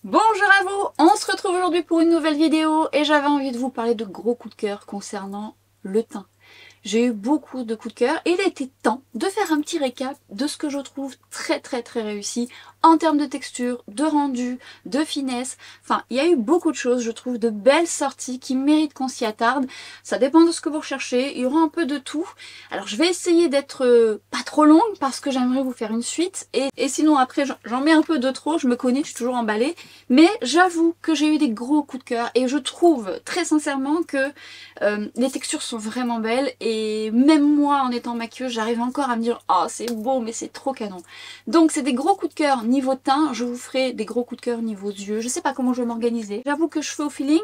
Bonjour à vous, on se retrouve aujourd'hui pour une nouvelle vidéo et j'avais envie de vous parler de gros coups de cœur concernant le teint. J'ai eu beaucoup de coups de cœur et il était temps de faire un petit récap de ce que je trouve très réussi en termes de texture, de rendu, de finesse. Enfin, il y a eu beaucoup de choses, je trouve, de belles sorties qui méritent qu'on s'y attarde. Ça dépend de ce que vous recherchez, il y aura un peu de tout. Alors je vais essayer d'être pas trop longue parce que j'aimerais vous faire une suite. Et sinon après j'en mets un peu de trop, je me connais, je suis toujours emballée. Mais j'avoue que j'ai eu des gros coups de cœur et je trouve très sincèrement que les textures sont vraiment belles. Et même moi en étant maquilleuse, j'arrive encore à me dire oh c'est beau mais c'est trop canon. Donc c'est des gros coups de cœur niveau teint, je vous ferai des gros coups de cœur niveau yeux, je sais pas comment je vais m'organiser. J'avoue que je fais au feeling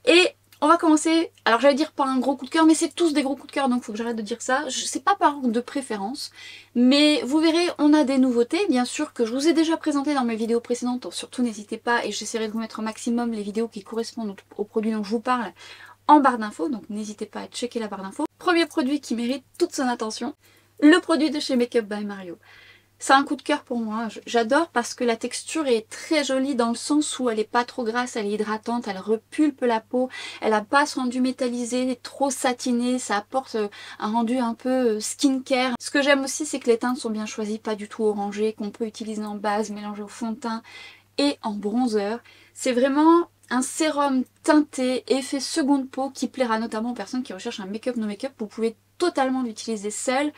et on va commencer, alors j'allais dire par un gros coup de cœur mais c'est tous des gros coups de cœur donc faut que j'arrête de dire ça. Je sais pas par ordre de préférence mais vous verrez on a des nouveautés bien sûr que je vous ai déjà présentées dans mes vidéos précédentes, donc surtout n'hésitez pas et j'essaierai de vous mettre au maximum les vidéos qui correspondent aux produits dont je vous parle en barre d'infos, donc n'hésitez pas à checker la barre d'infos. Premier produit qui mérite toute son attention, le produit de chez Makeup by Mario. C'est un coup de cœur pour moi, j'adore parce que la texture est très jolie dans le sens où elle est pas trop grasse, elle est hydratante, elle repulpe la peau, elle a pas ce rendu métallisé, trop satiné, ça apporte un rendu un peu skincare. Ce que j'aime aussi c'est que les teintes sont bien choisies, pas du tout orangées, qu'on peut utiliser en base, mélanger au fond de teint et en bronzer. C'est vraiment un sérum teinté, effet seconde peau qui plaira notamment aux personnes qui recherchent un make-up no make-up. Vous pouvez totalement l'utiliser seul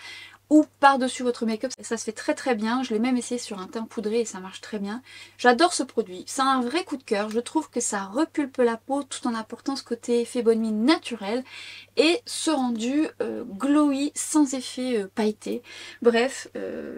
ou par-dessus votre make-up. Ça se fait très bien, je l'ai même essayé sur un teint poudré et ça marche très bien. J'adore ce produit, c'est un vrai coup de cœur, je trouve que ça repulpe la peau tout en apportant ce côté effet bonne mine naturel et ce rendu glowy sans effet pailleté. Bref,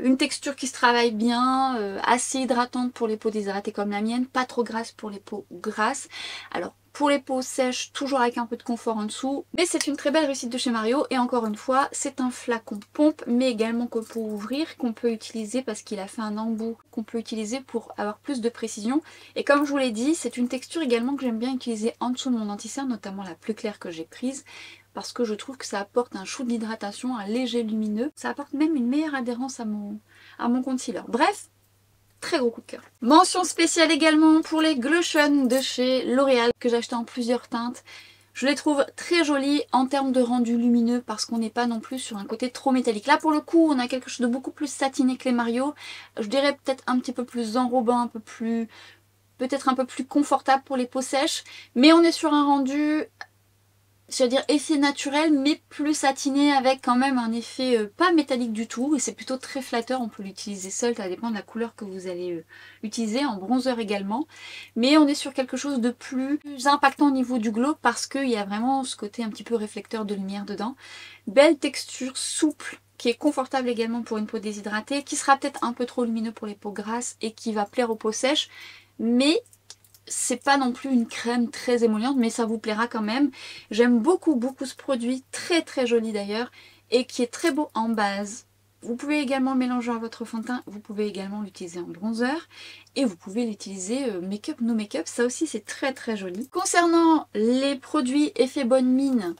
une texture qui se travaille bien, assez hydratante pour les peaux déshydratées comme la mienne, pas trop grasse pour les peaux grasses. Alors pour les peaux sèches, toujours avec un peu de confort en dessous. Mais c'est une très belle réussite de chez Mario. Et encore une fois, c'est un flacon pompe, mais également qu'on peut ouvrir, qu'on peut utiliser parce qu'il a fait un embout qu'on peut utiliser pour avoir plus de précision. Et comme je vous l'ai dit, c'est une texture également que j'aime bien utiliser en dessous de mon anti-cerne, notamment la plus claire que j'ai prise. Parce que je trouve que ça apporte un shoot d'hydratation, un léger lumineux. Ça apporte même une meilleure adhérence à mon concealer. Bref, très gros coup de cœur. Mention spéciale également pour les Glotion de chez L'Oréal que j'ai acheté en plusieurs teintes. Je les trouve très jolies en termes de rendu lumineux parce qu'on n'est pas non plus sur un côté trop métallique. Là pour le coup on a quelque chose de beaucoup plus satiné que les Mario. Je dirais peut-être un petit peu plus enrobant, peut-être un peu plus confortable pour les peaux sèches. Mais on est sur un rendu, c'est-à-dire effet naturel mais plus satiné avec quand même un effet pas métallique du tout et c'est plutôt très flatteur, on peut l'utiliser seul, ça dépend de la couleur que vous allez utiliser, en bronzer également, mais on est sur quelque chose de plus impactant au niveau du glow parce qu'il y a vraiment ce côté un petit peu réflecteur de lumière dedans. Belle texture souple qui est confortable également pour une peau déshydratée, qui sera peut-être un peu trop lumineux pour les peaux grasses et qui va plaire aux peaux sèches, mais c'est pas non plus une crème très émolliente mais ça vous plaira quand même. J'aime beaucoup ce produit, très joli d'ailleurs et qui est très beau en base. Vous pouvez également le mélanger à votre fond de teint, vous pouvez également l'utiliser en bronzer et vous pouvez l'utiliser make-up no make-up, ça aussi c'est très joli. Concernant les produits effet bonne mine,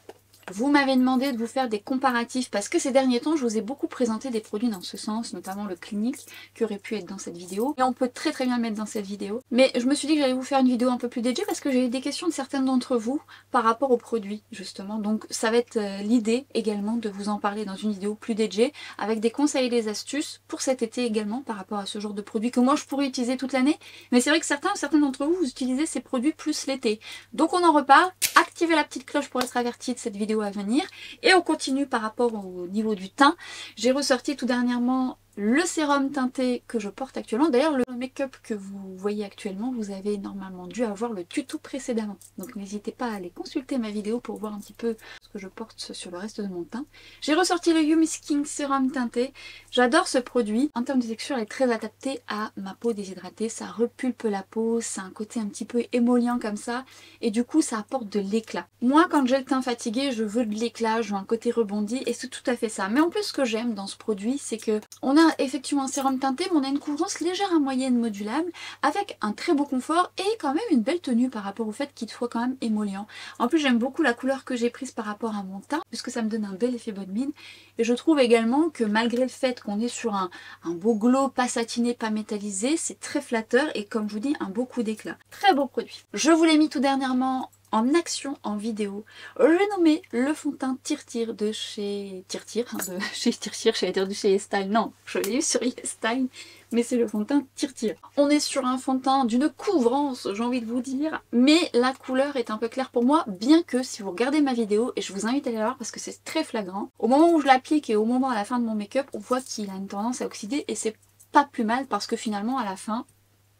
vous m'avez demandé de vous faire des comparatifs parce que ces derniers temps je vous ai beaucoup présenté des produits dans ce sens, notamment le Clinique qui aurait pu être dans cette vidéo et on peut très bien le mettre dans cette vidéo, mais je me suis dit que j'allais vous faire une vidéo un peu plus dédiée parce que j'ai eu des questions de certaines d'entre vous par rapport aux produits justement, donc ça va être l'idée également de vous en parler dans une vidéo plus dédiée avec des conseils et des astuces pour cet été également par rapport à ce genre de produits que moi je pourrais utiliser toute l'année, mais c'est vrai que certains d'entre vous utilisez ces produits plus l'été, donc on en repart. Activez la petite cloche pour être averti de cette vidéo à venir et on continue par rapport au niveau du teint. J'ai ressorti tout dernièrement le sérum teinté que je porte actuellement. D'ailleurs le make-up que vous voyez actuellement, vous avez normalement dû avoir le tuto précédemment. Donc n'hésitez pas à aller consulter ma vidéo pour voir un petit peu ce que je porte sur le reste de mon teint. J'ai ressorti le Yumi Skin sérum teinté. J'adore ce produit. En termes de texture, elle est très adaptée à ma peau déshydratée. Ça repulpe la peau, c'est un côté un petit peu émollient comme ça. Et du coup ça apporte de l'éclat. Moi quand j'ai le teint fatigué, je veux de l'éclat, je veux un côté rebondi et c'est tout à fait ça. Mais en plus ce que j'aime dans ce produit, c'est que on a effectivement un sérum teinté, mais on a une couvrance légère à moyenne modulable, avec un très beau confort et quand même une belle tenue par rapport au fait qu'il soit quand même émollient. En plus j'aime beaucoup la couleur que j'ai prise par rapport à mon teint, puisque ça me donne un bel effet bonne mine. Et je trouve également que malgré le fait qu'on est sur un beau glow, pas satiné, pas métallisé, c'est très flatteur et comme je vous dis, un beau coup d'éclat. Très beau produit. Je vous l'ai mis tout dernièrement en action, en vidéo. J'ai nommé le fond de teint Tirtir de chez Tirtir, de chez Tirtir, j'allais dire de chez YesStyle, non, je l'ai eu sur YesStyle, mais c'est le fond de teint Tirtir. On est sur un fond de teint d'une couvrance, j'ai envie de vous dire, mais la couleur est un peu claire pour moi, bien que si vous regardez ma vidéo, et je vous invite à aller la voir parce que c'est très flagrant, au moment où je l'applique et au moment à la fin de mon make-up, on voit qu'il a une tendance à oxyder et c'est pas plus mal parce que finalement à la fin,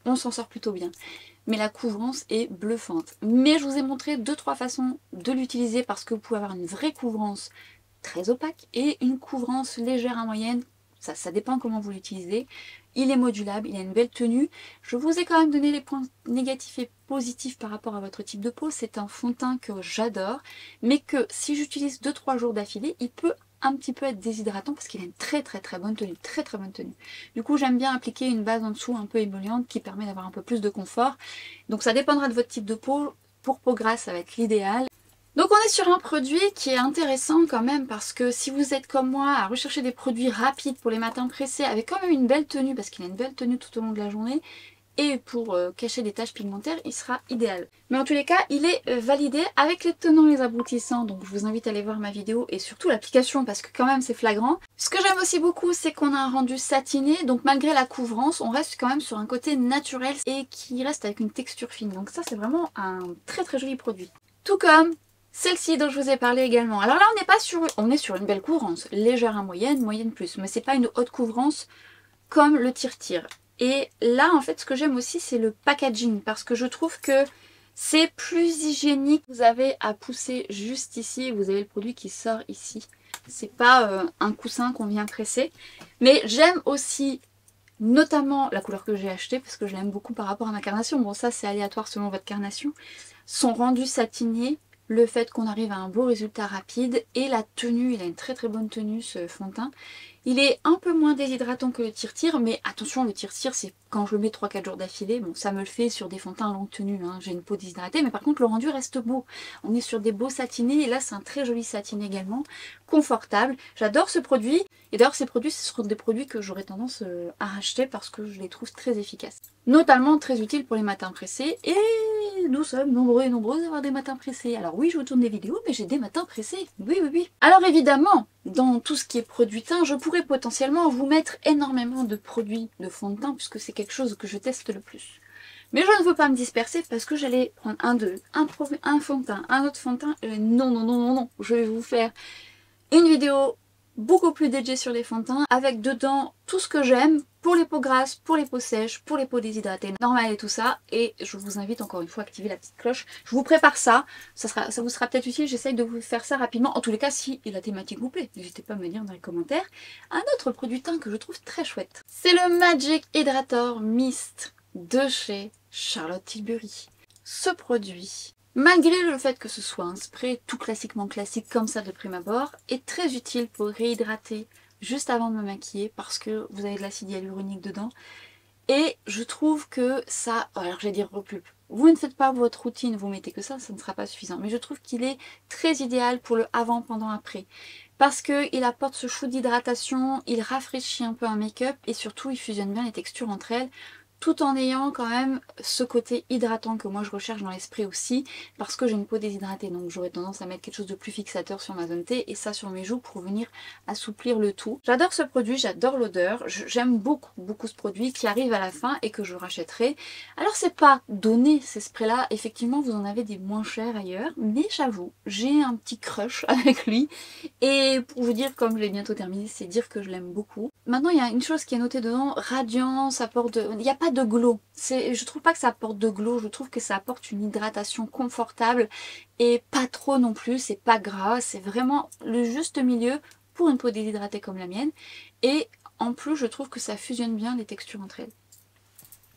on s'en sort plutôt bien. Mais la couvrance est bluffante. Mais je vous ai montré 2-3 façons de l'utiliser parce que vous pouvez avoir une vraie couvrance très opaque et une couvrance légère à moyenne. Ça dépend comment vous l'utilisez. Il est modulable, il a une belle tenue. Je vous ai quand même donné les points négatifs et positifs par rapport à votre type de peau. C'est un fond de teint que j'adore, mais que si j'utilise 2-3 jours d'affilée, il peut un petit peu être déshydratant parce qu'il a une très bonne tenue, très bonne tenue. Du coup j'aime bien appliquer une base en dessous un peu émolliente qui permet d'avoir un peu plus de confort. Donc ça dépendra de votre type de peau. Pour peau grasse ça va être l'idéal. Donc on est sur un produit qui est intéressant quand même parce que si vous êtes comme moi à rechercher des produits rapides pour les matins pressés avec quand même une belle tenue, parce qu'il a une belle tenue tout au long de la journée, et pour cacher des taches pigmentaires, il sera idéal. Mais en tous les cas, il est validé avec les tenants et les aboutissants, donc je vous invite à aller voir ma vidéo et surtout l'application parce que quand même c'est flagrant. Ce que j'aime aussi beaucoup, c'est qu'on a un rendu satiné, donc malgré la couvrance, on reste quand même sur un côté naturel et qui reste avec une texture fine. Donc ça c'est vraiment un très joli produit. Tout comme celle-ci dont je vous ai parlé également. Alors là on est sur une belle couvrance, légère à moyenne, moyenne plus, mais c'est pas une haute couvrance comme le Tirtir. Et là, en fait, ce que j'aime aussi, c'est le packaging, parce que je trouve que c'est plus hygiénique. Vous avez à pousser juste ici, et vous avez le produit qui sort ici. C'est pas un coussin qu'on vient presser. Mais j'aime aussi, notamment la couleur que j'ai achetée, parce que je l'aime beaucoup par rapport à ma carnation. Bon, ça, c'est aléatoire selon votre carnation. Son rendu satiné, le fait qu'on arrive à un beau résultat rapide, et la tenue, il a une très bonne tenue, ce fond de teint. Il est un peu moins déshydratant que le Tirtir, mais attention, le Tirtir, c'est quand je le mets 3-4 jours d'affilée, bon ça me le fait sur des fonds de teint longue tenue, hein. J'ai une peau déshydratée, mais par contre le rendu reste beau. On est sur des beaux satinés, et là c'est un très joli satiné également, confortable. J'adore ce produit, et d'ailleurs ces produits, ce seront des produits que j'aurais tendance à racheter parce que je les trouve très efficaces. Notamment très utiles pour les matins pressés, et nous sommes nombreux et nombreuses à avoir des matins pressés. Alors oui, je vous tourne des vidéos, mais j'ai des matins pressés, oui. Alors évidemment, dans tout ce qui est produit teint, je pourrais potentiellement vous mettre énormément de produits de fond de teint puisque c'est quelque chose que je teste le plus. Mais je ne veux pas me disperser parce que j'allais prendre un fond de teint, un autre fond de teint. Non, je vais vous faire une vidéo beaucoup plus dédiée sur les fonds de teint avec dedans tout ce que j'aime pour les peaux grasses, pour les peaux sèches, pour les peaux déshydratées, normales et tout ça. Et je vous invite encore une fois à activer la petite cloche. Je vous prépare ça, ça vous sera peut-être utile, j'essaye de vous faire ça rapidement. En tous les cas, si la thématique vous plaît, n'hésitez pas à me dire dans les commentaires. Un autre produit teint que je trouve très chouette, c'est le Magic Hydrator Mist de chez Charlotte Tilbury. Ce produit, malgré le fait que ce soit un spray tout classiquement classique comme ça de prime abord, est très utile pour réhydrater juste avant de me maquiller parce que vous avez de l'acide hyaluronique dedans. Et je trouve que ça, alors j'allais dire repulpe. Vous ne faites pas votre routine, vous mettez que ça ne sera pas suffisant. Mais je trouve qu'il est très idéal pour le avant, pendant, après. Parce qu'il apporte ce shoot d'hydratation, il rafraîchit un peu un make-up et surtout il fusionne bien les textures entre elles, tout en ayant quand même ce côté hydratant que moi je recherche dans les sprays aussi, parce que j'ai une peau déshydratée, donc j'aurais tendance à mettre quelque chose de plus fixateur sur ma zone T et ça sur mes joues pour venir assouplir le tout. J'adore ce produit, j'adore l'odeur, j'aime beaucoup ce produit qui arrive à la fin et que je rachèterai. Alors c'est pas donné ces sprays là, effectivement vous en avez des moins chers ailleurs, mais j'avoue, j'ai un petit crush avec lui et pour vous dire, comme je l'ai bientôt terminé, c'est dire que je l'aime beaucoup. Maintenant il y a une chose qui est notée dedans, radiance, apporte de... il n'y a pas de glow. Je trouve pas que ça apporte de glow, je trouve que ça apporte une hydratation confortable et pas trop non plus, c'est pas gras, c'est vraiment le juste milieu pour une peau déshydratée comme la mienne. Et en plus je trouve que ça fusionne bien les textures entre elles.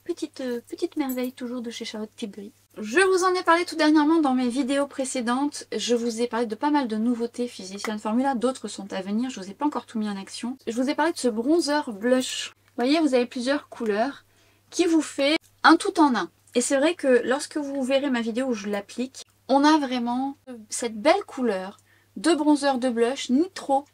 Petite merveille toujours de chez Charlotte Tilbury. Je vous en ai parlé tout dernièrement dans mes vidéos précédentes. Je vous ai parlé de pas mal de nouveautés Physician Formula. D'autres sont à venir. Je vous ai pas encore tout mis en action. Je vous ai parlé de ce bronzer blush. Vous voyez, vous avez plusieurs couleurs qui vous fait un tout en un. Et c'est vrai que lorsque vous verrez ma vidéo où je l'applique, on a vraiment cette belle couleur de bronzer, de blush, ni trop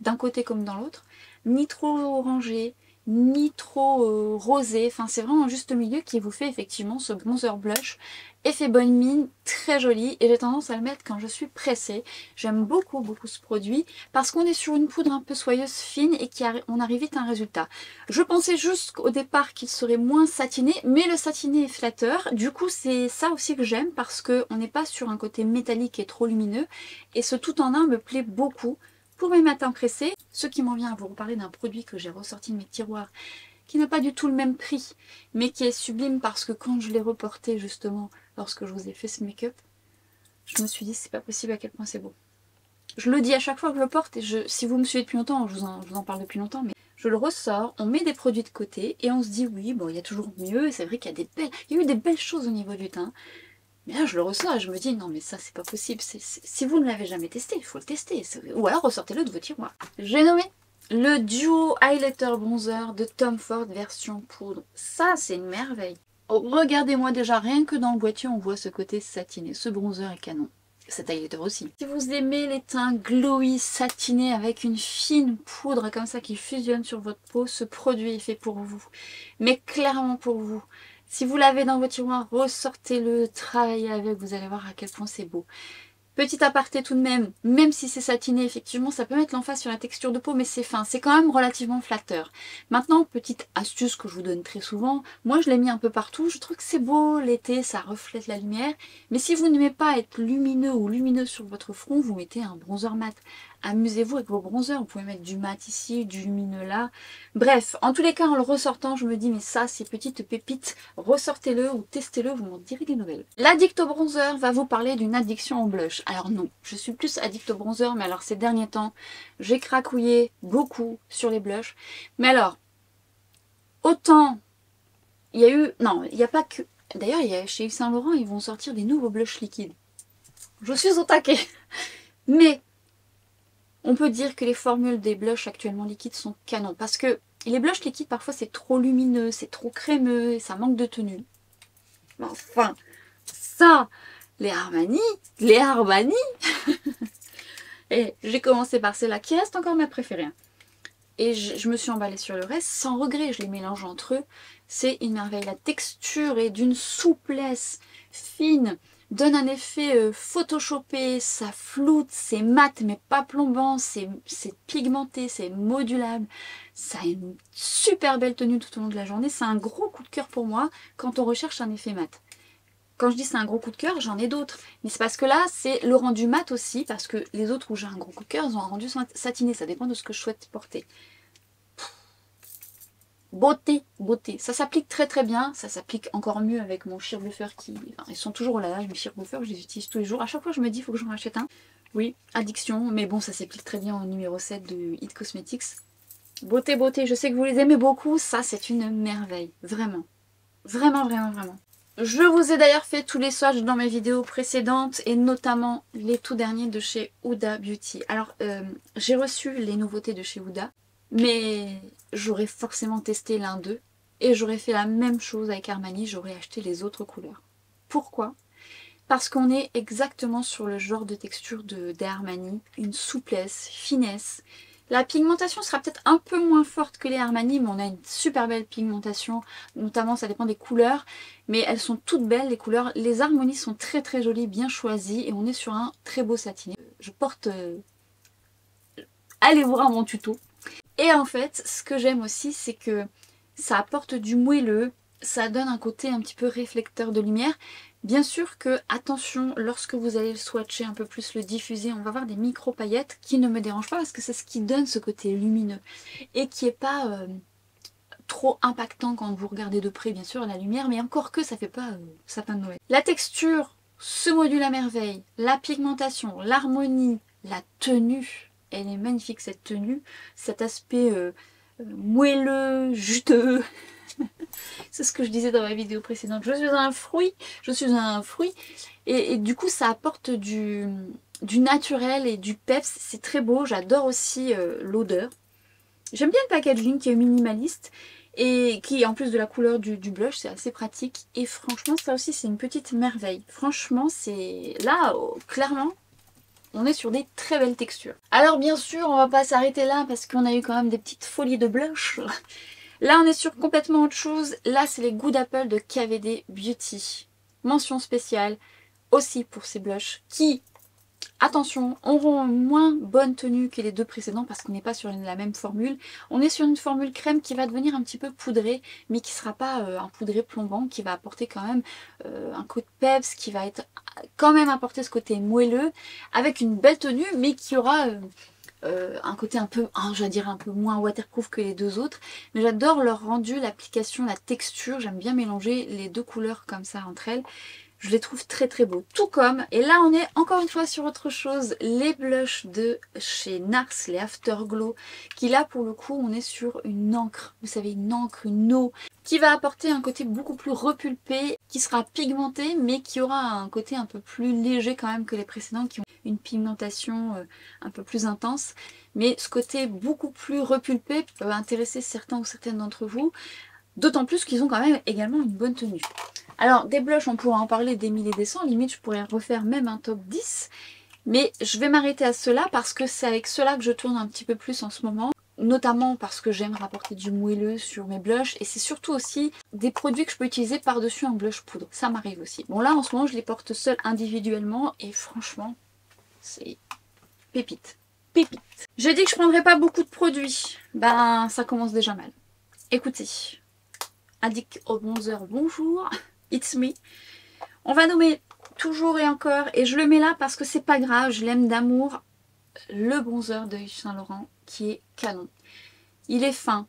d'un côté comme dans l'autre, ni trop orangé, ni trop rosé. Enfin, c'est vraiment juste au milieu qui vous fait effectivement ce bronzer blush. Effet bonne mine, très joli. Et j'ai tendance à le mettre quand je suis pressée. J'aime beaucoup ce produit parce qu'on est sur une poudre un peu soyeuse, fine et on arrive vite à un résultat. Je pensais juste au départ qu'il serait moins satiné, mais le satiné est flatteur. Du coup, c'est ça aussi que j'aime parce qu'on n'est pas sur un côté métallique et trop lumineux. Et ce tout en un me plaît beaucoup. Pour mes matins pressés, ce qui m'en vient à vous reparler d'un produit que j'ai ressorti de mes tiroirs, qui n'a pas du tout le même prix, mais qui est sublime parce que quand je l'ai reporté justement, lorsque je vous ai fait ce make-up, je me suis dit c'est pas possible à quel point c'est beau. Je le dis à chaque fois que je le porte, et si vous me suivez depuis longtemps, je vous en parle depuis longtemps, mais je le ressors, on met des produits de côté et on se dit oui, bon il y a toujours mieux, c'est vrai qu'il y a il y a eu des belles choses au niveau du teint. Mais là, je le ressors et je me dis, non mais ça, c'est pas possible. Si vous ne l'avez jamais testé, il faut le tester. Ou alors, ressortez-le de vos tiroirs. J'ai nommé le Duo Highlighter Bronzer de Tom Ford version poudre. Ça, c'est une merveille. Oh, regardez-moi déjà, rien que dans le boîtier, on voit ce côté satiné. Ce bronzer est canon. Cet highlighter aussi. Si vous aimez les teints glowy, satinés, avec une fine poudre comme ça qui fusionne sur votre peau, ce produit est fait pour vous. Mais clairement pour vous. Si vous l'avez dans vos tiroirs, ressortez-le, travaillez avec, vous allez voir à quel point c'est beau. Petit aparté tout de même si c'est satiné, effectivement, ça peut mettre l'emphase sur la texture de peau, mais c'est fin, c'est quand même relativement flatteur. Maintenant, petite astuce que je vous donne très souvent, moi je l'ai mis un peu partout, je trouve que c'est beau, l'été, ça reflète la lumière, mais si vous n'aimez pas être lumineux ou lumineuse sur votre front, vous mettez un bronzer mat. Amusez-vous avec vos bronzers, vous pouvez mettre du mat ici, du lumineux là. Bref, en tous les cas, en le ressortant, je me dis, mais ça, ces petites pépites, ressortez-le ou testez-le, vous m'en direz des nouvelles. L'addict au bronzer va vous parler d'une addiction au blush. Alors non, je suis plus addict au bronzer, mais alors ces derniers temps, j'ai cracouillé beaucoup sur les blushs. Mais alors, autant, il y a eu, non, il n'y a pas que, d'ailleurs, chez Yves Saint Laurent, ils vont sortir des nouveaux blushs liquides. Je suis au taquet. Mais on peut dire que les formules des blushs actuellement liquides sont canons. Parce que les blushs liquides, parfois, c'est trop lumineux, c'est trop crémeux, et ça manque de tenue. Mais enfin, ça, les Armani Et j'ai commencé par celle-là, qui reste encore ma préférée. Et je me suis emballée sur le reste, sans regret, je les mélange entre eux. C'est une merveille. La texture est d'une souplesse fine, donne un effet photoshopé, ça floute, c'est mat mais pas plombant, c'est pigmenté, c'est modulable. Ça a une super belle tenue tout au long de la journée. C'est un gros coup de cœur pour moi quand on recherche un effet mat. Quand je dis c'est un gros coup de cœur, j'en ai d'autres. Mais c'est parce que là, c'est le rendu mat aussi, parce que les autres où j'ai un gros coup de cœur, ils ont un rendu satiné. Ça dépend de ce que je souhaite porter. Beauté, beauté. Ça s'applique très bien. Ça s'applique encore mieux avec mon sheer bluffer qui... Enfin, ils sont toujours là, mes sheer bluffers, je les utilise tous les jours. À chaque fois, je me dis, il faut que j'en rachète un. Oui, addiction, mais bon, ça s'applique très bien au numéro 7 de It Cosmetics. Beauté, beauté, je sais que vous les aimez beaucoup. Ça, c'est une merveille. Vraiment. Vraiment. Je vous ai d'ailleurs fait tous les swatchs dans mes vidéos précédentes et notamment les tout derniers de chez Huda Beauty. Alors, j'ai reçu les nouveautés de chez Huda. Mais j'aurais forcément testé l'un d'eux et j'aurais fait la même chose avec Armani, j'aurais acheté les autres couleurs. Pourquoi? Parce qu'on est exactement sur le genre de texture d'Armani, une souplesse, finesse. La pigmentation sera peut-être un peu moins forte que les Armani, mais on a une super belle pigmentation, notamment ça dépend des couleurs, mais elles sont toutes belles les couleurs. Les harmonies sont très jolies, bien choisies et on est sur un très beau satiné. Je porte... Allez voir mon tuto. Et en fait, ce que j'aime aussi, c'est que ça apporte du moelleux, ça donne un côté un petit peu réflecteur de lumière. Bien sûr que, attention, lorsque vous allez le swatcher un peu plus, le diffuser, on va avoir des micro paillettes qui ne me dérangent pas parce que c'est ce qui donne ce côté lumineux et qui n'est pas trop impactant quand vous regardez de près, bien sûr, la lumière, mais encore que ça fait pas sapin de Noël. La texture se module à merveille, la pigmentation, l'harmonie, la tenue. Elle est magnifique cette tenue, cet aspect moelleux, juteux. C'est ce que je disais dans ma vidéo précédente. Je suis un fruit, je suis un fruit. Et du coup, ça apporte du naturel et du peps. C'est très beau. J'adore aussi l'odeur. J'aime bien le packaging qui est minimaliste et qui, en plus de la couleur du blush, c'est assez pratique. Et franchement, ça aussi, c'est une petite merveille. Franchement, c'est là, clairement, on est sur des très belles textures. Alors bien sûr, on va pas s'arrêter là parce qu'on a eu quand même des petites folies de blush. Là, on est sur complètement autre chose. Là, c'est les Goûts d'Apple de KVD Beauty. Mention spéciale aussi pour ces blushs qui, attention, auront moins bonne tenue que les deux précédents parce qu'on n'est pas sur la même formule. On est sur une formule crème qui va devenir un petit peu poudrée, mais qui ne sera pas un poudré plombant, qui va apporter quand même un coup de peps, qui va être quand même apporter ce côté moelleux, avec une belle tenue, mais qui aura un côté un peu, j'allais dire un peu moins waterproof que les deux autres. Mais j'adore leur rendu, l'application, la texture. J'aime bien mélanger les deux couleurs comme ça entre elles. Je les trouve très très beaux. Tout comme, et là on est encore une fois sur autre chose, les blushs de chez NARS, les Afterglow, qui là pour le coup on est sur une encre, vous savez, une encre, une eau, qui va apporter un côté beaucoup plus repulpé, qui sera pigmenté, mais qui aura un côté un peu plus léger quand même que les précédents, qui ont une pigmentation un peu plus intense. Mais ce côté beaucoup plus repulpé peut intéresser certains ou certaines d'entre vous, d'autant plus qu'ils ont quand même également une bonne tenue. Alors, des blushs, on pourra en parler des milliers et des cents. Limite, je pourrais refaire même un top 10. Mais je vais m'arrêter à cela parce que c'est avec cela que je tourne un petit peu plus en ce moment. Notamment parce que j'aime rapporter du moelleux sur mes blushs. Et c'est surtout aussi des produits que je peux utiliser par-dessus un blush poudre. Ça m'arrive aussi. Bon, là, en ce moment, je les porte seuls individuellement. Et franchement, c'est pépite. Pépite. J'ai dit que je prendrais pas beaucoup de produits. Ben, ça commence déjà mal. Écoutez, Addict au bronzer, bonjour. It's me. On va nommer toujours et encore, et je le mets là parce que c'est pas grave, je l'aime d'amour, le bronzer de Yves Saint Laurent qui est canon. Il est fin,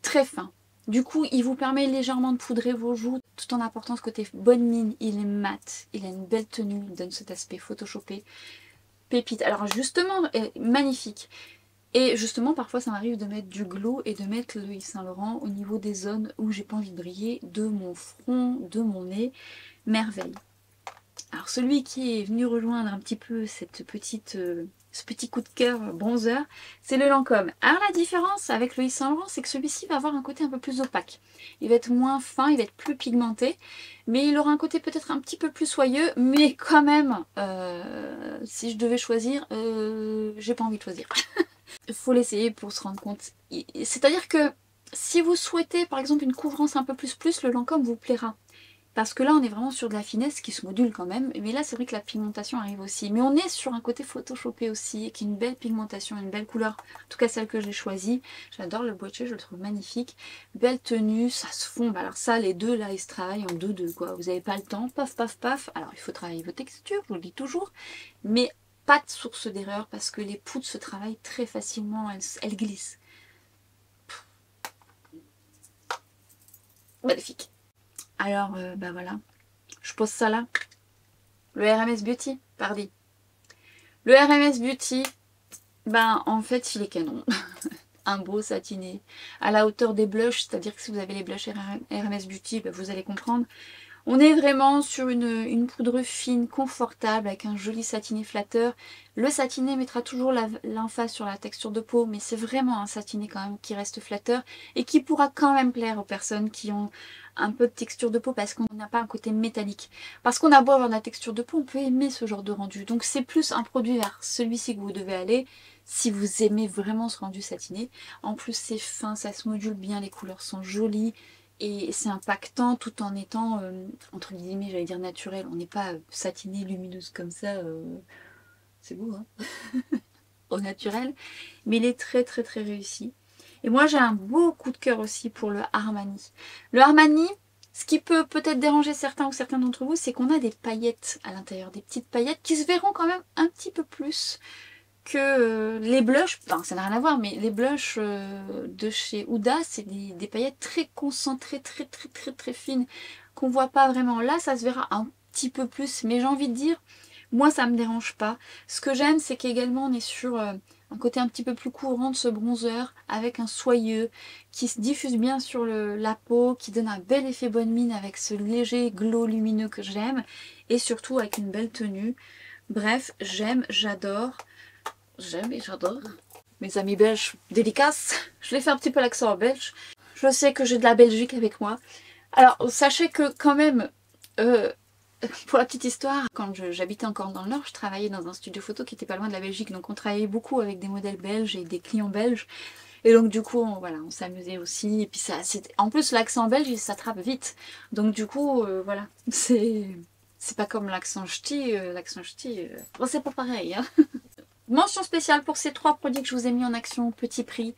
très fin. Du coup, il vous permet légèrement de poudrer vos joues tout en apportant ce côté bonne mine. Il est mat, il a une belle tenue, il donne cet aspect photoshopé. Pépite. Alors justement, magnifique. Et justement, parfois ça m'arrive de mettre du glow et de mettre le Yves Saint Laurent au niveau des zones où j'ai pas envie de briller, de mon front, de mon nez. Merveille. Alors celui qui est venu rejoindre un petit peu cette petite, ce petit coup de cœur bronzer, c'est le Lancôme. Alors la différence avec le Yves Saint Laurent, c'est que celui-ci va avoir un côté un peu plus opaque. Il va être moins fin, il va être plus pigmenté, mais il aura un côté peut-être un petit peu plus soyeux, mais quand même, si je devais choisir, j'ai pas envie de choisir. Il faut l'essayer pour se rendre compte. C'est-à-dire que si vous souhaitez par exemple une couvrance un peu plus, le Lancôme vous plaira. Parce que là on est vraiment sur de la finesse qui se module quand même. Mais là c'est vrai que la pigmentation arrive aussi. Mais on est sur un côté photoshopé aussi, qui est une belle pigmentation, une belle couleur. En tout cas celle que j'ai choisie. J'adore le boîtier, je le trouve magnifique. Belle tenue, ça se fond. Alors ça, les deux là, ils se travaillent en deux quoi. Vous n'avez pas le temps, paf paf paf. Alors il faut travailler vos textures, je vous le dis toujours. Mais pas de source d'erreur parce que les poudres se travaillent très facilement, elles glissent. Magnifique. Alors, bah voilà, je pose ça là. Le RMS Beauty, pardi. Le RMS Beauty, ben en fait il est canon. Un beau satiné à la hauteur des blushs, c'est-à-dire que si vous avez les blushs RMS Beauty, ben, vous allez comprendre. On est vraiment sur une poudre fine, confortable, avec un joli satiné flatteur. Le satiné mettra toujours l'emphase sur la texture de peau, mais c'est vraiment un satiné quand même qui reste flatteur et qui pourra quand même plaire aux personnes qui ont un peu de texture de peau parce qu'on n'a pas un côté métallique. Parce qu'on a beau avoir de la texture de peau, on peut aimer ce genre de rendu. Donc c'est plus un produit vers celui-ci que vous devez aller si vous aimez vraiment ce rendu satiné. En plus c'est fin, ça se module bien, les couleurs sont jolies. Et c'est impactant tout en étant, entre guillemets, j'allais dire naturel. On n'est pas satiné, lumineuse comme ça. C'est beau, hein. Au naturel. Mais il est très très très réussi. Et moi j'ai un beau coup de cœur aussi pour le Armani. Le Armani, ce qui peut peut-être déranger certains ou certains d'entre vous, c'est qu'on a des paillettes à l'intérieur. Des petites paillettes qui se verront quand même un petit peu plus que les blushs, enfin ça n'a rien à voir, mais les blushs de chez Huda, c'est des paillettes très concentrées, très fines, qu'on voit pas vraiment. Là, ça se verra un petit peu plus, mais j'ai envie de dire, moi ça me dérange pas. Ce que j'aime, c'est qu'également on est sur un côté un petit peu plus courant de ce bronzer avec un soyeux qui se diffuse bien sur la peau, qui donne un bel effet bonne mine avec ce léger glow lumineux que j'aime et surtout avec une belle tenue. Bref, j'aime, j'adore. J'aime et j'adore. Mes amis belges, dédicace. Je vais faire un petit peu l'accent belge. Je sais que j'ai de la Belgique avec moi. Alors, sachez que quand même, pour la petite histoire, quand j'habitais encore dans le Nord, je travaillais dans un studio photo qui était pas loin de la Belgique. Donc on travaillait beaucoup avec des modèles belges et des clients belges. Et donc du coup, voilà, on s'amusait aussi. Et puis ça, en plus l'accent belge, il s'attrape vite. Donc du coup, voilà, c'est pas comme l'accent ch'ti. Bon, c'est pas pareil, hein. Mention spéciale pour ces 3 produits que je vous ai mis en action au petit prix,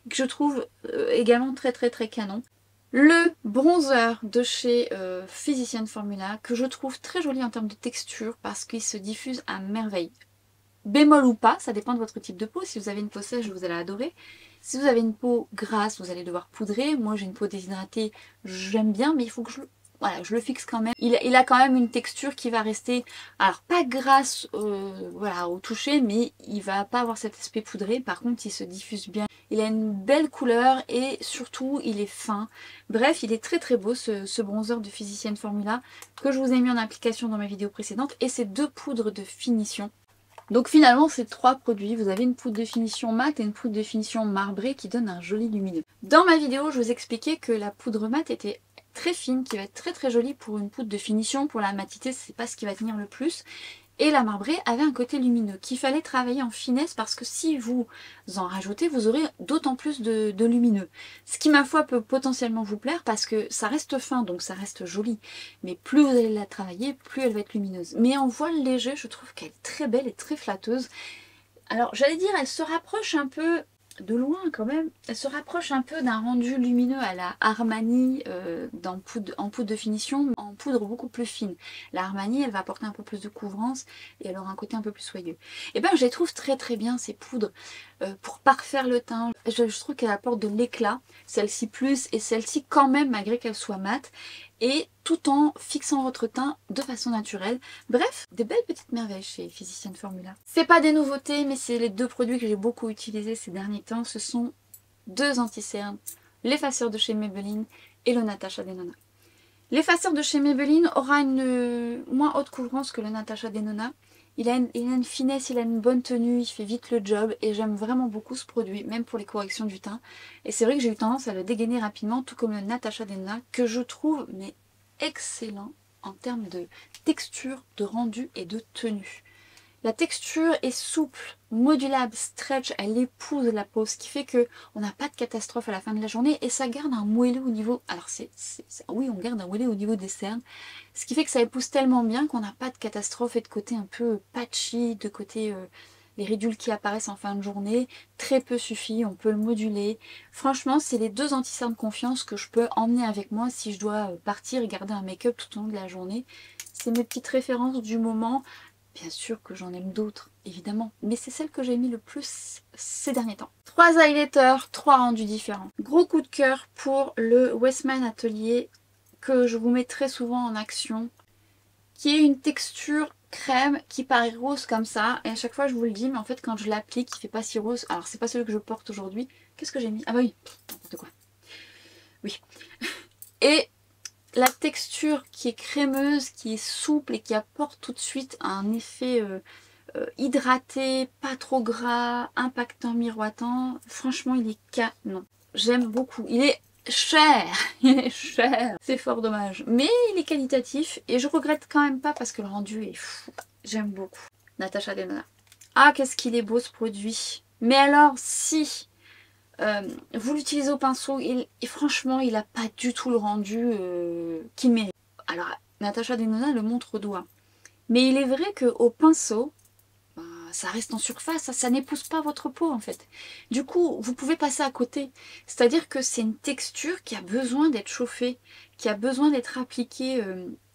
que je trouve également très canon. Le bronzer de chez Physicians Formula, que je trouve très joli en termes de texture parce qu'il se diffuse à merveille. Bémol ou pas, ça dépend de votre type de peau. Si vous avez une peau sèche, vous allez adorer. Si vous avez une peau grasse, vous allez devoir poudrer. Moi j'ai une peau déshydratée, j'aime bien, mais il faut que je le fixe quand même. Il a quand même une texture qui va rester, alors pas grasse voilà, au toucher, mais il va pas avoir cet aspect poudré. Par contre, il se diffuse bien. Il a une belle couleur et surtout, il est fin. Bref, il est très beau ce bronzer de Physicians Formula que je vous ai mis en application dans ma vidéo précédente. Et ces 2 poudres de finition. Donc finalement, ces 3 produits, vous avez une poudre de finition mat et une poudre de finition marbrée qui donne un joli lumineux. Dans ma vidéo, je vous expliquais que la poudre mat était très fine, qui va être très jolie pour une poudre de finition. Pour la matité, c'est pas ce qui va tenir le plus. Et la marbrée avait un côté lumineux qu'il fallait travailler en finesse parce que si vous en rajoutez, vous aurez d'autant plus de lumineux. Ce qui, ma foi, peut potentiellement vous plaire parce que ça reste fin, donc ça reste joli. Mais plus vous allez la travailler, plus elle va être lumineuse. Mais en voile léger, je trouve qu'elle est très belle et très flatteuse. Alors, j'allais dire, elle se rapproche un peu, de loin quand même, elle se rapproche un peu d'un rendu lumineux à la Armani en poudre de finition, en poudre beaucoup plus fine. La Armani, elle va apporter un peu plus de couvrance et elle aura un côté un peu plus soyeux. Et ben, je les trouve très bien ces poudres pour parfaire le teint. Je trouve qu'elle apporte de l'éclat, celle-ci plus et celle-ci quand même, malgré qu'elle soit mate. Et tout en fixant votre teint de façon naturelle. Bref, des belles petites merveilles chez Physicians Formula. C'est pas des nouveautés, mais c'est les 2 produits que j'ai beaucoup utilisés ces derniers temps. Ce sont 2 anti-cernes, l'effaceur de chez Maybelline et le Natasha Denona. L'effaceur de chez Maybelline aura une moins haute couvrance que le Natasha Denona. Il a une finesse, il a une bonne tenue, il fait vite le job et j'aime vraiment beaucoup ce produit, même pour les corrections du teint. Et c'est vrai que j'ai eu tendance à le dégainer rapidement, tout comme le Natasha Denona, que je trouve mais excellent en termes de texture, de rendu et de tenue. La texture est souple, modulable, stretch, elle épouse la peau, ce qui fait que on n'a pas de catastrophe à la fin de la journée et ça garde un moelleux au niveau... Alors oui, on garde un moelleux au niveau des cernes, ce qui fait que ça épouse tellement bien qu'on n'a pas de catastrophe et de côté un peu patchy, de côté les ridules qui apparaissent en fin de journée. Très peu suffit, on peut le moduler. Franchement, c'est les 2 anti-cernes confiance que je peux emmener avec moi si je dois partir et garder un make-up tout au long de la journée. C'est mes petites références du moment. Bien sûr que j'en aime d'autres, évidemment, mais c'est celle que j'ai mis le plus ces derniers temps. 3 highlighters, 3 rendus différents. Gros coup de cœur pour le Westman Atelier que je vous mets très souvent en action, qui est une texture crème qui paraît rose comme ça, et à chaque fois je vous le dis, mais en fait quand je l'applique, il fait pas si rose. Alors c'est pas celui que je porte aujourd'hui. Qu'est-ce que j'ai mis? Ah bah oui, n'importe quoi. Oui. Et la texture qui est crémeuse, qui est souple et qui apporte tout de suite un effet hydraté, pas trop gras, impactant, miroitant. Franchement, il est canon. J'aime beaucoup. Il est cher, il est cher. C'est fort dommage. Mais il est qualitatif et je regrette quand même pas parce que le rendu est fou. J'aime beaucoup. Natasha Denona. Ah, qu'est-ce qu'il est beau ce produit. Mais alors, si... vous l'utilisez au pinceau et franchement il n'a pas du tout le rendu qu'il mérite. Alors Natasha Denona le montre au doigt, mais il est vrai qu'au pinceau ça reste en surface, ça n'épouse pas votre peau en fait. Du coup vous pouvez passer à côté, c'est à dire que c'est une texture qui a besoin d'être chauffée, qui a besoin d'être appliquée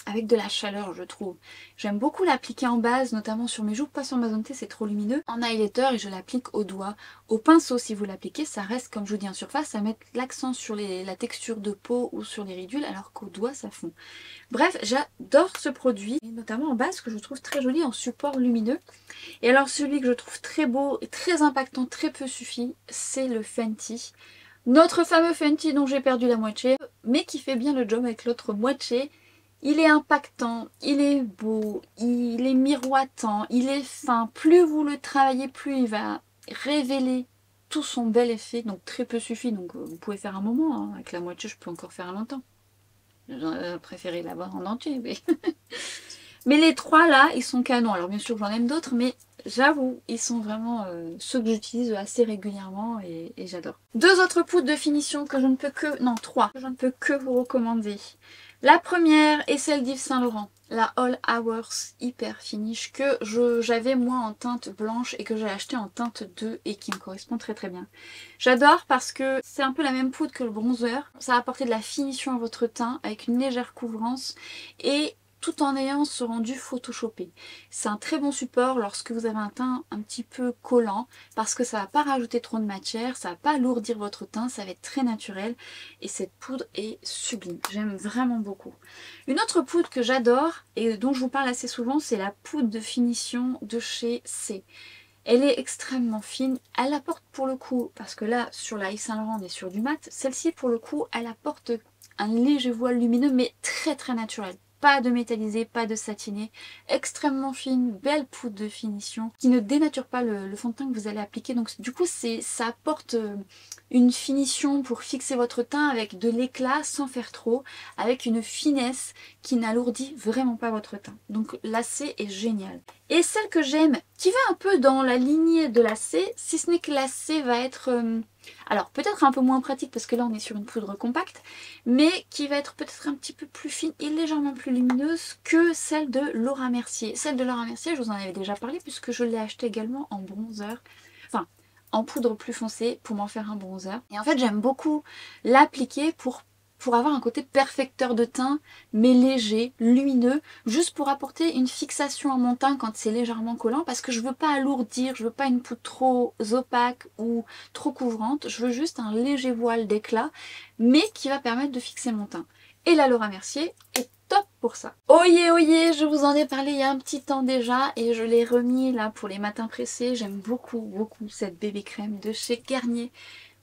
avec de la chaleur, je trouve. J'aime beaucoup l'appliquer en base, notamment sur mes joues, pas sur ma zone T, c'est trop lumineux. En highlighter, et je l'applique au doigt, au pinceau si vous l'appliquez, ça reste, comme je vous dis, en surface, ça met l'accent sur la texture de peau ou sur les ridules, alors qu'au doigt, ça fond. Bref, j'adore ce produit, et notamment en base, que je trouve très joli en support lumineux. Et alors celui que je trouve très beau et très impactant, très peu suffit, c'est le Fenty. Notre fameux Fenty dont j'ai perdu la moitié, mais qui fait bien le job avec l'autre moitié. Il est impactant, il est beau, il est miroitant, il est fin. Plus vous le travaillez, plus il va révéler tout son bel effet. Donc très peu suffit, donc vous pouvez faire un moment. Hein. Avec la moitié, je peux encore faire longtemps. J'aurais préféré l'avoir en entier, mais... mais les trois là, ils sont canons. Alors bien sûr, j'en aime d'autres, mais j'avoue, ils sont vraiment ceux que j'utilise assez régulièrement et j'adore. Deux autres poudres de finition que je ne peux que... Non, trois, que je ne peux que vous recommander. La première est celle d'Yves Saint Laurent, la All Hours Hyper Finish, que j'avais moi en teinte blanche et que j'ai acheté en teinte 2 et qui me correspond très très bien. J'adore parce que c'est un peu la même poudre que le bronzer, ça va apporter de la finition à votre teint avec une légère couvrance et tout en ayant ce rendu photoshopé. C'est un très bon support lorsque vous avez un teint un petit peu collant parce que ça va pas rajouter trop de matière, ça va pas alourdir votre teint, ça va être très naturel et cette poudre est sublime. J'aime vraiment beaucoup. Une autre poudre que j'adore et dont je vous parle assez souvent, c'est la poudre de finition de chez C. Elle est extrêmement fine, elle apporte pour le coup, parce que là sur la Yves Saint Laurent on est sur du mat, celle-ci pour le coup elle apporte un léger voile lumineux mais très très naturel. Pas de métallisé, pas de satiné, extrêmement fine, belle poudre de finition qui ne dénature pas le fond de teint que vous allez appliquer. Donc du coup ça apporte une finition pour fixer votre teint avec de l'éclat sans faire trop, avec une finesse qui n'alourdit vraiment pas votre teint. Donc la C est géniale. Et celle que j'aime, qui va un peu dans la lignée de la C, si ce n'est que la C va être... alors peut-être un peu moins pratique parce que là on est sur une poudre compacte, mais qui va être peut-être un petit peu plus fine et légèrement plus lumineuse que celle de Laura Mercier. Celle de Laura Mercier, je vous en avais déjà parlé puisque je l'ai achetée également en bronzer, enfin en poudre plus foncée pour m'en faire un bronzer. Et en fait j'aime beaucoup l'appliquer pour avoir un côté perfecteur de teint, mais léger, lumineux, juste pour apporter une fixation à mon teint quand c'est légèrement collant, parce que je veux pas alourdir, je veux pas une poudre trop opaque ou trop couvrante, je veux juste un léger voile d'éclat, mais qui va permettre de fixer mon teint. Et la Laura Mercier est top pour ça. Oyez, oyez, je vous en ai parlé il y a un petit temps déjà, et je l'ai remis là pour les matins pressés. J'aime beaucoup, beaucoup cette bébé crème de chez Garnier.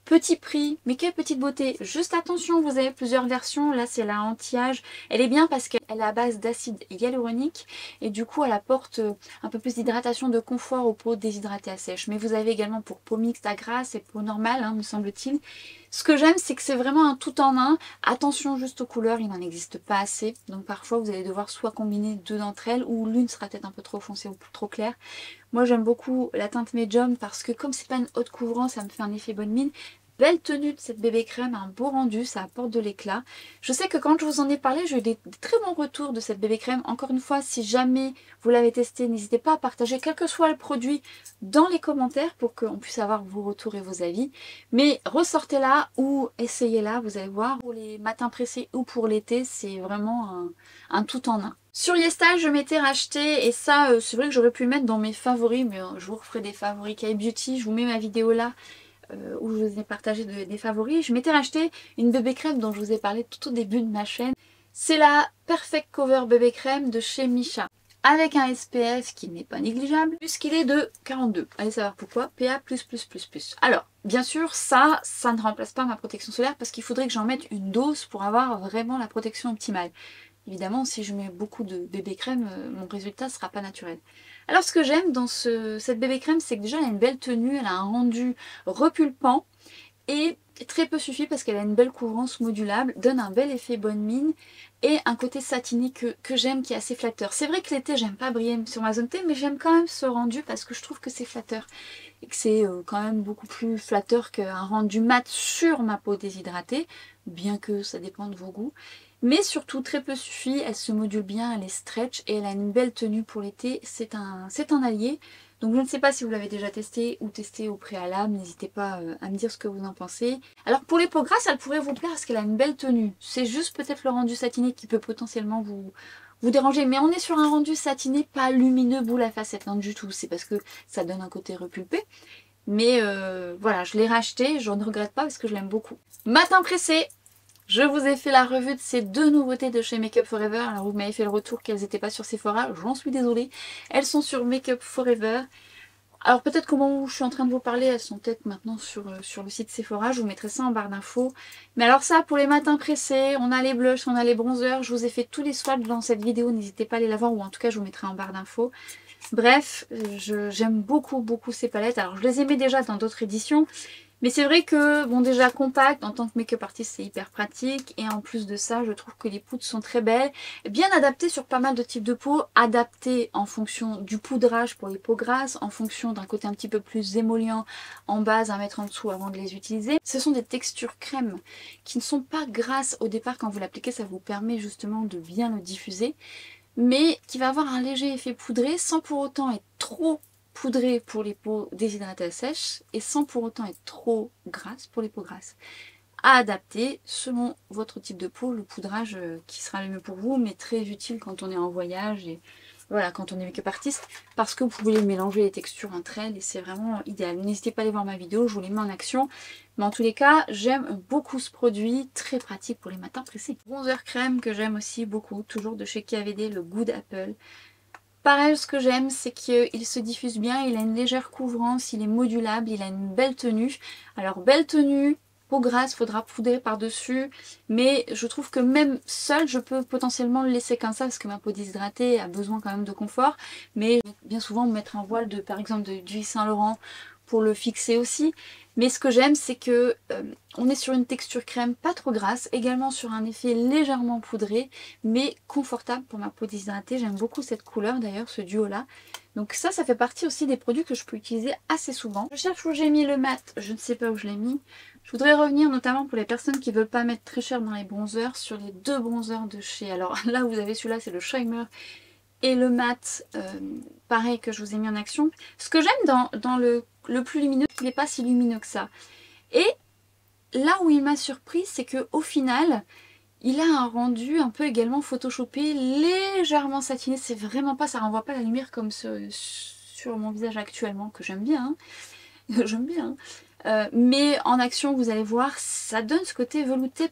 Petit prix, mais quelle petite beauté. Juste attention, vous avez plusieurs versions. Là, c'est la anti-âge. Elle est bien parce qu'elle est à base d'acide hyaluronique et du coup, elle apporte un peu plus d'hydratation, de confort aux peaux déshydratées à sèche. Mais vous avez également pour peau mixte à grasse et peau normale, hein, me semble-t-il. Ce que j'aime, c'est que c'est vraiment un tout en un. Attention juste aux couleurs, il n'en existe pas assez. Donc parfois, vous allez devoir soit combiner deux d'entre elles ou l'une sera peut-être un peu trop foncée ou trop claire. Moi, j'aime beaucoup la teinte médium parce que comme c'est pas une haute couvrance, ça me fait un effet bonne mine. Belle tenue de cette bébé crème, un beau rendu, ça apporte de l'éclat. Je sais que quand je vous en ai parlé, j'ai eu des très bons retours de cette bébé crème. Encore une fois, si jamais vous l'avez testé, n'hésitez pas à partager quel que soit le produit dans les commentaires pour qu'on puisse avoir vos retours et vos avis. Mais ressortez-la ou essayez-la, vous allez voir. Pour les matins pressés ou pour l'été, c'est vraiment un tout en un. Sur YesStyle, je m'étais racheté, et ça, c'est vrai que j'aurais pu le mettre dans mes favoris, mais je vous referai des favoris K-Beauty, je vous mets ma vidéo là, où je vous ai partagé des favoris. Je m'étais racheté une bébé crème dont je vous ai parlé tout au début de ma chaîne. C'est la Perfect Cover bébé crème de chez Missha. Avec un SPF qui n'est pas négligeable, puisqu'il est de 42. Allez savoir pourquoi, PA++++. Alors, bien sûr, ça ne remplace pas ma protection solaire, parce qu'il faudrait que j'en mette une dose pour avoir vraiment la protection optimale. Évidemment, si je mets beaucoup de bébé crème, mon résultat ne sera pas naturel. Alors ce que j'aime dans cette bébé crème, c'est que déjà elle a une belle tenue, elle a un rendu repulpant et très peu suffit parce qu'elle a une belle couvrance modulable, donne un bel effet bonne mine et un côté satiné que j'aime, qui est assez flatteur. C'est vrai que l'été j'aime pas briller sur ma zone T, mais j'aime quand même ce rendu parce que je trouve que c'est flatteur et que c'est quand même beaucoup plus flatteur qu'un rendu mat sur ma peau déshydratée, bien que ça dépend de vos goûts. Mais surtout très peu suffit, elle se module bien, elle est stretch et elle a une belle tenue pour l'été, c'est un allié. Donc je ne sais pas si vous l'avez déjà testé ou testé au préalable, n'hésitez pas à me dire ce que vous en pensez. Alors pour les peaux grasses, elle pourrait vous plaire parce qu'elle a une belle tenue. C'est juste peut-être le rendu satiné qui peut potentiellement vous déranger. Mais on est sur un rendu satiné, pas lumineux boule à facettes, hein, du tout. C'est parce que ça donne un côté repulpé. Mais voilà, je l'ai racheté, je ne regrette pas parce que je l'aime beaucoup. Matin pressé, je vous ai fait la revue de ces deux nouveautés de chez Make Up For Ever. Alors vous m'avez fait le retour qu'elles n'étaient pas sur Sephora, j'en suis désolée. Elles sont sur Make Up For Ever. Alors peut-être qu'au moment où je suis en train de vous parler, elles sont peut-être maintenant sur le site Sephora, je vous mettrai ça en barre d'infos. Mais alors ça, pour les matins pressés, on a les blushs, on a les bronzers, je vous ai fait tous les swatchs dans cette vidéo, n'hésitez pas à les voir, ou en tout cas je vous mettrai en barre d'infos. Bref, j'aime beaucoup ces palettes. Alors je les aimais déjà dans d'autres éditions, mais c'est vrai que, bon, déjà compact, en tant que make-up artist c'est hyper pratique, et en plus de ça je trouve que les poudres sont très belles, bien adaptées sur pas mal de types de peau, adaptées en fonction du poudrage pour les peaux grasses, en fonction d'un côté un petit peu plus émollient en base à mettre en dessous avant de les utiliser. Ce sont des textures crème qui ne sont pas grasses au départ. Quand vous l'appliquez, ça vous permet justement de bien le diffuser, mais qui va avoir un léger effet poudré sans pour autant être trop poudré pour les peaux déshydratées sèches et sans pour autant être trop grasse pour les peaux grasses. À adapter selon votre type de peau, le poudrage qui sera le mieux pour vous, mais très utile quand on est en voyage et voilà, quand on est make-up artiste, parce que vous pouvez mélanger les textures entre elles et c'est vraiment idéal. N'hésitez pas à aller voir ma vidéo, je vous les mets en action. Mais en tous les cas, j'aime beaucoup ce produit, très pratique pour les matins pressés. Bronzer crème que j'aime aussi beaucoup, toujours de chez KVD, le Good Apple. Pareil, ce que j'aime, c'est qu'il se diffuse bien, il a une légère couvrance, il est modulable, il a une belle tenue. Alors belle tenue, peau grasse, faudra poudrer par-dessus, mais je trouve que même seule, je peux potentiellement le laisser comme ça, parce que ma peau déshydratée a besoin quand même de confort. Mais bien souvent, mettre un voile de, par exemple, du Saint-Laurent pour le fixer aussi. Mais ce que j'aime, c'est que on est sur une texture crème pas trop grasse, également sur un effet légèrement poudré, mais confortable pour ma peau déshydratée. J'aime beaucoup cette couleur d'ailleurs, ce duo-là. Donc ça fait partie aussi des produits que je peux utiliser assez souvent. Je cherche où j'ai mis le mat, je ne sais pas où je l'ai mis. Je voudrais revenir notamment pour les personnes qui ne veulent pas mettre très cher dans les bronzers, sur les deux bronzers de chez... Alors là, vous avez celui-là, c'est le Shimmer. Et le mat, pareil, que je vous ai mis en action. Ce que j'aime dans le plus lumineux, il n'est pas si lumineux que ça. Et là où il m'a surpris, c'est qu'au final, il a un rendu un peu également photoshopé, légèrement satiné. C'est vraiment pas, ça renvoie pas la lumière comme sur mon visage actuellement, que j'aime bien. Hein. J'aime bien. Hein. Mais en action, vous allez voir, ça donne ce côté velouté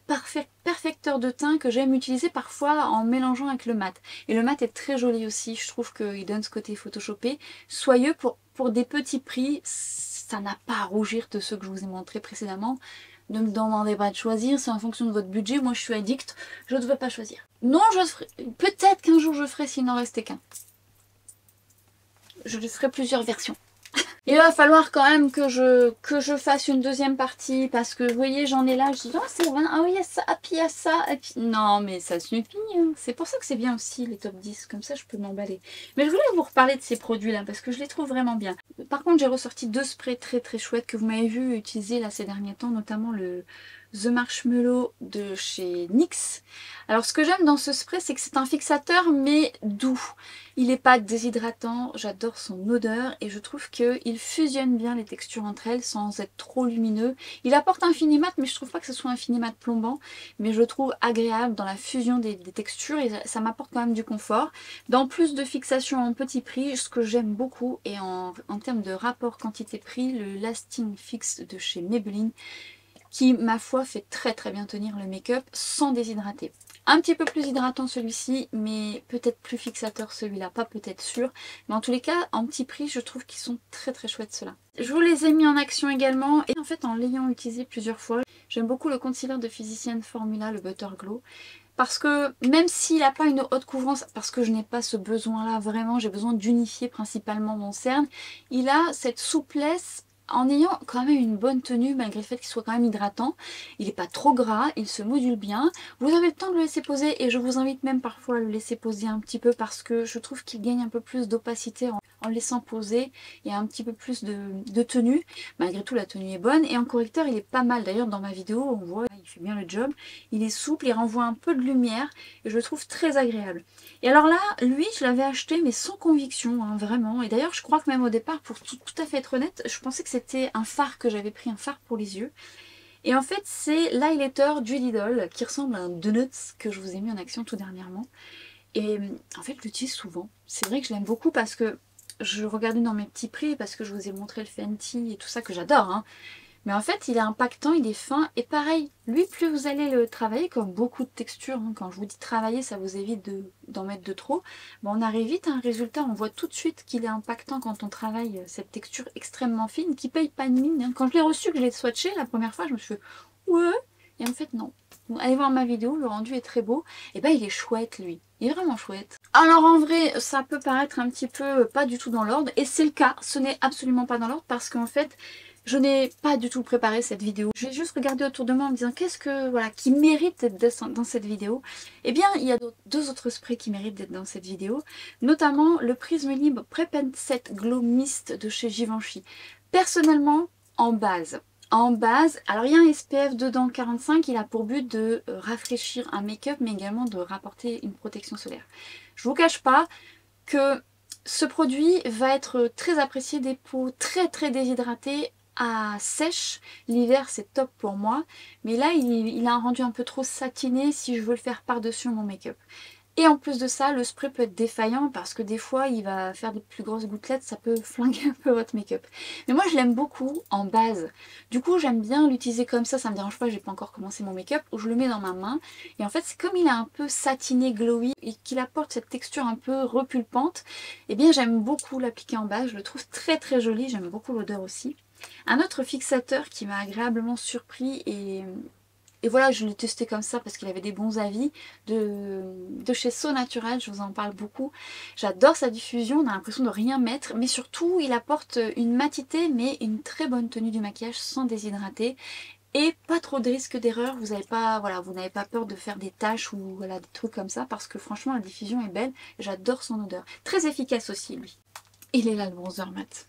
perfecteur de teint que j'aime utiliser parfois en mélangeant avec le mat. Et le mat est très joli aussi, je trouve qu'il donne ce côté photoshopé. Soyeux pour des petits prix, ça n'a pas à rougir de ceux que je vous ai montrés précédemment. Ne me demandez pas de choisir, c'est en fonction de votre budget. Moi je suis addict, je ne veux pas choisir. Non, peut-être qu'un jour je ferai s'il n'en restait qu'un. Je ferai plusieurs versions. Il va falloir quand même que je fasse une deuxième partie parce que vous voyez j'en ai là, je dis oh c'est vrai, ah oui il y a ça, et puis il y a ça, et puis... Non mais ça suffit, hein. C'est pour ça que c'est bien aussi les top 10, comme ça je peux m'emballer. Mais je voulais vous reparler de ces produits là parce que je les trouve vraiment bien. Par contre j'ai ressorti deux sprays très chouettes que vous m'avez vu utiliser là ces derniers temps, notamment le The Marshmallow de chez NYX. Alors ce que j'aime dans ce spray c'est que c'est un fixateur mais doux. Il n'est pas déshydratant, j'adore son odeur et je trouve qu'il fusionne bien les textures entre elles sans être trop lumineux. Il apporte un fini mat mais je trouve pas que ce soit un fini mat plombant, mais je le trouve agréable dans la fusion des textures et ça m'apporte quand même du confort. Dans plus de fixation en petit prix, ce que j'aime beaucoup et en termes de rapport quantité-prix, le Lasting Fix de chez Maybelline qui ma foi fait très bien tenir le make-up sans déshydrater. Un petit peu plus hydratant celui-ci, mais peut-être plus fixateur celui-là, pas peut-être sûr. Mais en tous les cas, en petit prix, je trouve qu'ils sont très chouettes ceux-là. Je vous les ai mis en action également, et en fait en l'ayant utilisé plusieurs fois, j'aime beaucoup le concealer de Physicians Formula, le Butter Glow. Parce que même s'il n'a pas une haute couvrance, parce que je n'ai pas ce besoin-là vraiment, j'ai besoin d'unifier principalement mon cerne, il a cette souplesse en ayant quand même une bonne tenue malgré le fait qu'il soit quand même hydratant. Il n'est pas trop gras, il se module bien. Vous avez le temps de le laisser poser et je vous invite même parfois à le laisser poser un petit peu parce que je trouve qu'il gagne un peu plus d'opacité en le laissant poser et un petit peu plus de tenue. Malgré tout la tenue est bonne et en correcteur il est pas mal. D'ailleurs dans ma vidéo on voit il fait bien le job. Il est souple, il renvoie un peu de lumière et je le trouve très agréable. Et alors là, lui je l'avais acheté mais sans conviction, hein, vraiment. Et d'ailleurs je crois que même au départ, pour tout à fait être honnête, je pensais que c'était un fard que j'avais pris, un fard pour les yeux. Et en fait c'est l'highlighter du Lidl qui ressemble à un Donuts que je vous ai mis en action tout dernièrement. Et en fait, je l'utilise souvent. C'est vrai que je l'aime beaucoup parce que je regardais dans mes petits prix, parce que je vous ai montré le Fenty et tout ça que j'adore, hein. Mais en fait, il est impactant, il est fin. Et pareil, lui, plus vous allez le travailler, comme beaucoup de textures, hein, quand je vous dis travailler, ça vous évite d'en mettre de trop. On arrive vite à un résultat, on voit tout de suite qu'il est impactant quand on travaille cette texture extrêmement fine, qui paye pas de mine, hein. Quand je l'ai reçu, que je l'ai swatché la première fois, je me suis fait « ouais ». Et en fait, non. Bon, allez voir ma vidéo, le rendu est très beau. Et ben, il est chouette, lui. Il est vraiment chouette. Alors en vrai, ça peut paraître un petit peu pas du tout dans l'ordre. Et c'est le cas, ce n'est absolument pas dans l'ordre parce qu'en fait, je n'ai pas du tout préparé cette vidéo. J'ai juste regardé autour de moi en me disant qu'est-ce que, voilà, qui mérite d'être dans cette vidéo. Eh bien, il y a deux autres sprays qui méritent d'être dans cette vidéo. Notamment le Prisme Libre Prep and Set Glow Mist de chez Givenchy. Personnellement, en base, alors il y a un SPF dedans 45, il a pour but de rafraîchir un make-up mais également de rapporter une protection solaire. Je vous cache pas que ce produit va être très apprécié des peaux très déshydratées à sèche. L'hiver c'est top pour moi, mais là il a un rendu un peu trop satiné si je veux le faire par-dessus mon make-up. Et en plus de ça, le spray peut être défaillant parce que des fois, il va faire des plus grosses gouttelettes, ça peut flinguer un peu votre make-up. Mais moi, je l'aime beaucoup en base. Du coup, j'aime bien l'utiliser comme ça me dérange pas, j'ai pas encore commencé mon make-up, où je le mets dans ma main. Et en fait, c'est comme il est un peu satiné, glowy, et qu'il apporte cette texture un peu repulpante, eh bien, j'aime beaucoup l'appliquer en base. Je le trouve très joli, j'aime beaucoup l'odeur aussi. Un autre fixateur qui m'a agréablement surpris et voilà, je l'ai testé comme ça parce qu'il avait des bons avis de chez So Natural, je vous en parle beaucoup. J'adore sa diffusion, on a l'impression de rien mettre, mais surtout il apporte une matité mais une très bonne tenue du maquillage sans déshydrater. Et pas trop de risque d'erreur, vous n'avez pas, voilà, vous n'avez pas peur de faire des taches ou voilà, des trucs comme ça parce que franchement la diffusion est belle, j'adore son odeur. Très efficace aussi lui. Il est là le bronzer mat.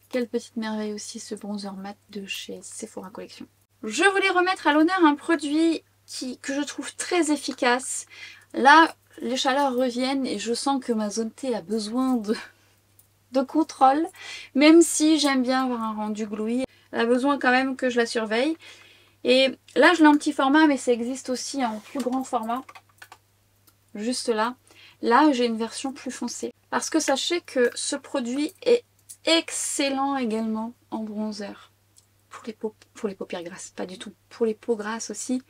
Quelle petite merveille aussi ce bronzer mat de chez Sephora Collection. Je voulais remettre à l'honneur un produit que je trouve très efficace. Là, les chaleurs reviennent et je sens que ma zone T a besoin de contrôle. Même si j'aime bien avoir un rendu glowy, elle a besoin quand même que je la surveille. Et là, je l'ai en petit format, mais ça existe aussi en plus grand format. Juste là. Là, j'ai une version plus foncée. Parce que sachez que ce produit est excellent également en bronzer. Pour les paupières grasses, pas du tout. Pour les peaux grasses aussi.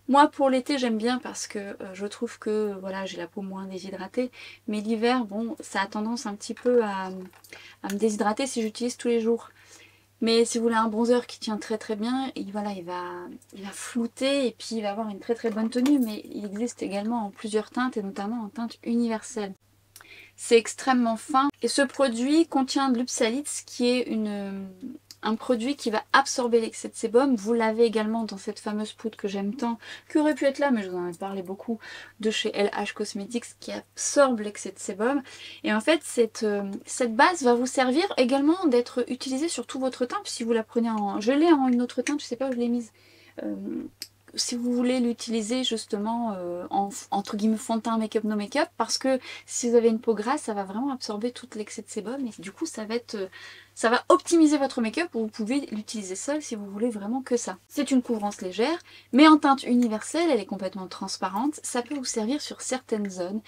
Moi pour l'été j'aime bien parce que je trouve que voilà, j'ai la peau moins déshydratée. Mais l'hiver, bon, ça a tendance un petit peu à me déshydrater si j'utilise tous les jours. Mais si vous voulez un bronzer qui tient très bien, voilà, il va flouter et puis il va avoir une très bonne tenue. Mais il existe également en plusieurs teintes et notamment en teinte universelle. C'est extrêmement fin et ce produit contient de l'Upsalitz qui est un produit qui va absorber l'excès de sébum. Vous l'avez également dans cette fameuse poudre que j'aime tant, qui aurait pu être là, mais je vous en ai parlé beaucoup, de chez LH Cosmetics, qui absorbe l'excès de sébum. Et en fait, cette base va vous servir également d'être utilisée sur tout votre teint, si vous la prenez en... Je l'ai en une autre teinte, je sais pas où je l'ai mise. Si vous voulez l'utiliser justement entre guillemets fond de teint make-up no make-up, parce que si vous avez une peau grasse, ça va vraiment absorber tout l'excès de sébum et du coup ça va optimiser votre make-up. Vous pouvez l'utiliser seul si vous voulez vraiment que ça. C'est une couvrance légère, mais en teinte universelle, elle est complètement transparente. Ça peut vous servir sur certaines zones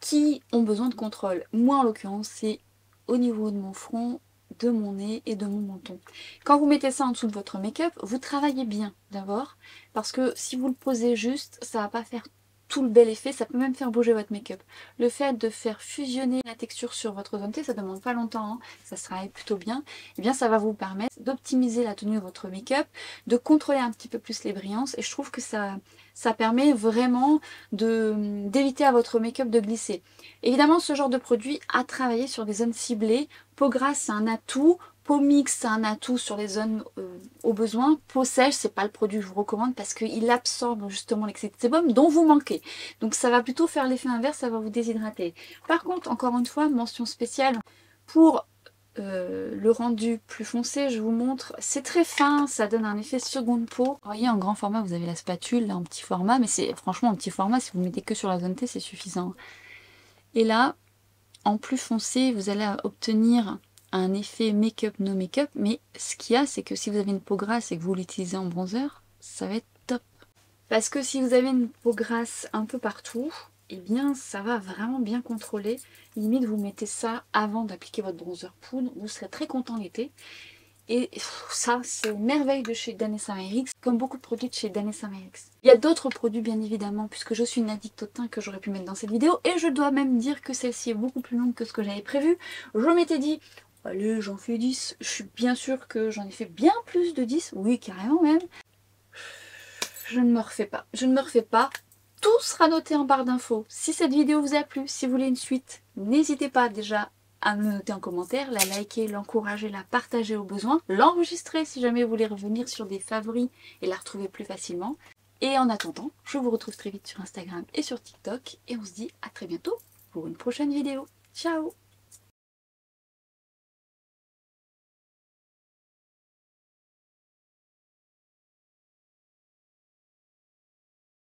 qui ont besoin de contrôle. Moi en l'occurrence, c'est au niveau de mon front, de mon nez et de mon menton. Quand vous mettez ça en dessous de votre make-up, vous travaillez bien d'abord, parce que si vous le posez juste, ça va pas faire tout le bel effet, ça peut même faire bouger votre make-up. Le fait de faire fusionner la texture sur votre zone T, ça demande pas longtemps, hein, ça se travaille plutôt bien, et bien ça va vous permettre d'optimiser la tenue de votre make-up, de contrôler un petit peu plus les brillances, et je trouve que ça permet vraiment d'éviter à votre make-up de glisser. Évidemment, ce genre de produit a travaillé sur des zones ciblées. Peau grasse, c'est un atout. Peau mixte, c'est un atout sur les zones au besoin. Peau sèche, c'est pas le produit que je vous recommande parce qu'il absorbe justement l'excès de sébum dont vous manquez. Donc ça va plutôt faire l'effet inverse, ça va vous déshydrater. Par contre, encore une fois, mention spéciale pour le rendu plus foncé, je vous montre. C'est très fin, ça donne un effet seconde peau. Vous voyez, en grand format, vous avez la spatule, là, en petit format. Mais c'est franchement en petit format, si vous mettez que sur la zone T, c'est suffisant. Et là, en plus foncé, vous allez obtenir un effet make-up no make-up, mais ce qu'il y a, c'est que si vous avez une peau grasse et que vous l'utilisez en bronzer, ça va être top. Parce que si vous avez une peau grasse un peu partout, eh bien ça va vraiment bien contrôler. Limite vous mettez ça avant d'appliquer votre bronzer poudre, vous serez très content l'été. Et ça, c'est une merveille de chez Danessa Myricks, comme beaucoup de produits de chez Danessa Myricks. Il y a d'autres produits bien évidemment, puisque je suis une addict au teint que j'aurais pu mettre dans cette vidéo, et je dois même dire que celle-ci est beaucoup plus longue que ce que j'avais prévu. Je m'étais dit, allez, j'en fais 10, je suis bien sûre que j'en ai fait bien plus de 10, oui carrément même. Je ne me refais pas, je ne me refais pas. Tout sera noté en barre d'infos. Si cette vidéo vous a plu, si vous voulez une suite, n'hésitez pas déjà à me noter en commentaire, la liker, l'encourager, la partager au besoin, l'enregistrer si jamais vous voulez revenir sur des favoris et la retrouver plus facilement. Et en attendant, je vous retrouve très vite sur Instagram et sur TikTok et on se dit à très bientôt pour une prochaine vidéo. Ciao!